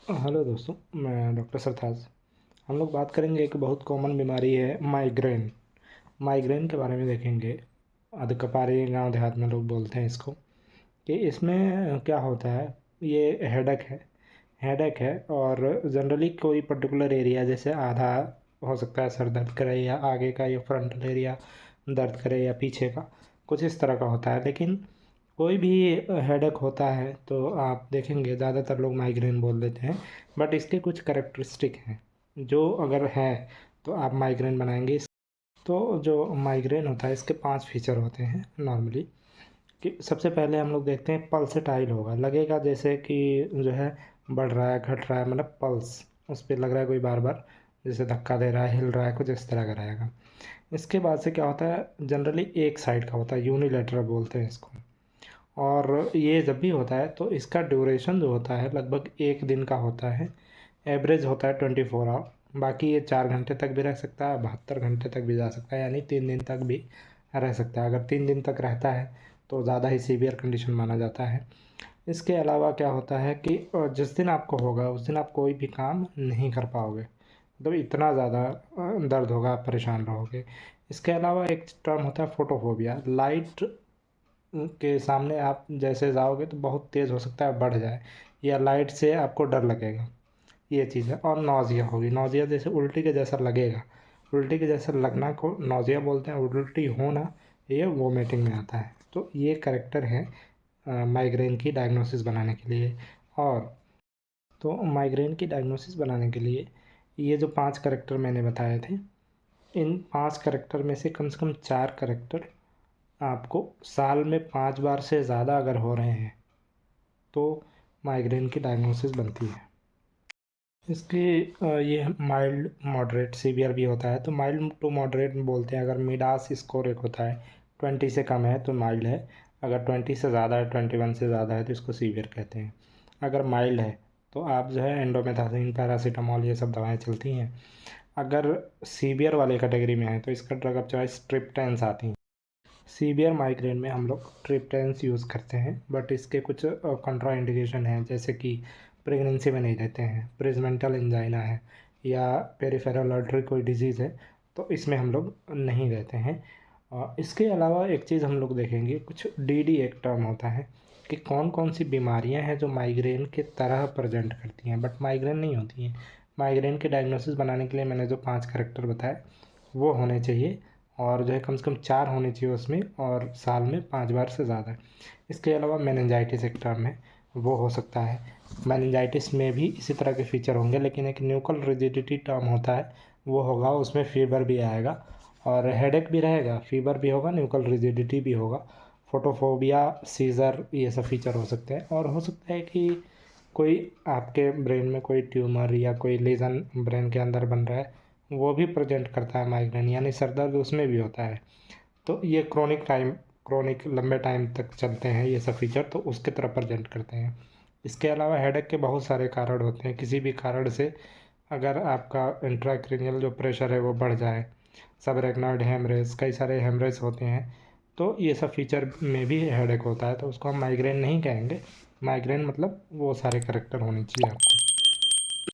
Hello दोस्तों, मैं doctor सरताज। हम लोग बात करेंगे एक बहुत कॉमन बीमारी है माइग्रेन। माइग्रेन के बारे में देखेंगे। अधकपारी गांव देहात में लोग बोलते हैं इसको कि इसमें क्या होता है। ये हेडेक है और जनरली कोई पर्टिकुलर एरिया जैसे आधा हो सकता है सर दर्द करे या आगे का या फ्रंटल एरिया दर्द करे या पीछे का, कुछ इस तरह का होता है। लेकिन कोई भी हेडेक होता है तो आप देखेंगे ज़्यादातर लोग माइग्रेन बोल देते हैं। बट इसके कुछ करेक्टरिस्टिक हैं जो अगर है तो आप माइग्रेन बनाएंगे। तो जो माइग्रेन होता है इसके 5 फीचर होते हैं नॉर्मली। कि सबसे पहले हम लोग देखते हैं पल्सेटाइल होगा, लगेगा जैसे कि जो है बढ़ रहा है घट रहा है, मतलब पल्स उस पर लग रहा है कोई बार बार जैसे धक्का दे रहा है, हिल रहा है, कुछ इस तरह का रहेगा। इसके बाद से क्या होता है, जनरली एक साइड का होता है, यूनिलेटरल बोलते हैं इसको। और ये जब भी होता है तो इसका ड्यूरेशन जो होता है लगभग 1 दिन का होता है। एवरेज होता है 24 आवर। बाकी ये 4 घंटे तक भी रह सकता है, 72 घंटे तक भी जा सकता है, यानी 3 दिन तक भी रह सकता है। अगर 3 दिन तक रहता है तो ज़्यादा ही सीवियर कंडीशन माना जाता है। इसके अलावा क्या होता है कि जिस दिन आपको होगा उस दिन आप कोई भी काम नहीं कर पाओगे, मतलब इतना ज़्यादा दर्द होगा, आप परेशान रहोगे। इसके अलावा एक टर्म होता है फोटोफोबिया। लाइट के सामने आप जैसे जाओगे तो बहुत तेज़ हो सकता है बढ़ जाए, या लाइट से आपको डर लगेगा, ये चीज़ है। और नौजिया होगी, नौजिया जैसे उल्टी के जैसा लगेगा, उल्टी के जैसा लगना को नौजिया बोलते हैं। उल्टी होना ये वोमिटिंग में आता है। तो ये करेक्टर है माइग्रेन की डायग्नोसिस बनाने के लिए। और तो माइग्रेन की डायग्नोसिस बनाने के लिए ये जो 5 करेक्टर मैंने बताए थे, इन 5 करेक्टर में से कम 4 करेक्टर आपको साल में 5 बार से ज़्यादा अगर हो रहे हैं तो माइग्रेन की डायग्नोसिस बनती है। इसकी ये माइल्ड मॉडरेट सीवियर भी होता है। तो माइल्ड टू मॉडरेट बोलते हैं। अगर मिडास स्कोर एक होता है 20 से कम है तो माइल्ड है, अगर 20 से ज़्यादा है, 21 से ज़्यादा है तो इसको सीवियर कहते हैं। अगर माइल्ड है तो आप जो है एंडोमेथाजिन, पैरासीटामॉल ये सब दवाएं चलती हैं। अगर सीवियर वाले कैटेगरी में है तो इसका ड्रग ऑफ चॉइस ट्रिप्टेंस आती हैं। सीवियर माइग्रेन में हम लोग ट्रिप्टेंस यूज़ करते हैं, बट इसके कुछ कंट्रा इंडिकेशन हैं, जैसे कि प्रेगनेंसी में नहीं देते हैं, प्रेजमेंटल एंजाइना है, या पेरिफेरल आर्टरी कोई डिजीज़ है तो इसमें हम लोग नहीं देते हैं। इसके अलावा एक चीज़ हम लोग देखेंगे, कुछ डीडी एक टर्म होता है कि कौन कौन सी बीमारियां हैं जो माइग्रेन के तरह प्रेजेंट करती हैं बट माइग्रेन नहीं होती हैं। माइग्रेन के डायग्नोसिस बनाने के लिए मैंने जो 5 करेक्टर बताए वो होने चाहिए, और जो है कम से कम 4 होने चाहिए उसमें, और साल में 5 बार से ज़्यादा। इसके अलावा मेनिंजाइटिस एक टर्म है, वो हो सकता है। मेनिंजाइटिस में भी इसी तरह के फीचर होंगे, लेकिन एक न्यूकल रिजिडिटी टर्म होता है, वो होगा, उसमें फीवर भी आएगा और हेडेक भी रहेगा, फीवर भी होगा, न्यूकल रिजिडिटी भी होगा। फोटोफोबिया, सीज़र, ये सब फीचर हो सकते हैं। और हो सकता है कि कोई आपके ब्रेन में कोई ट्यूमर या कोई लीजन ब्रेन के अंदर बन रहा है, वो भी प्रेजेंट करता है माइग्रेन, यानी सर दर्द उसमें भी होता है। तो ये क्रोनिक लंबे टाइम तक चलते हैं ये सब फीचर, तो उसके तरफ प्रेजेंट करते हैं। इसके अलावा हेडेक के बहुत सारे कारण होते हैं। किसी भी कारण से अगर आपका इंट्राक्रैनियल जो प्रेशर है वो बढ़ जाए, सबरेक्नॉइड हेमरेज, कई सारे हेमरेज होते हैं, तो ये सब फीचर में भी हेडेक होता है, तो उसको हम माइग्रेन नहीं कहेंगे। माइग्रेन मतलब वो सारे करेक्टर होने चाहिए आपको।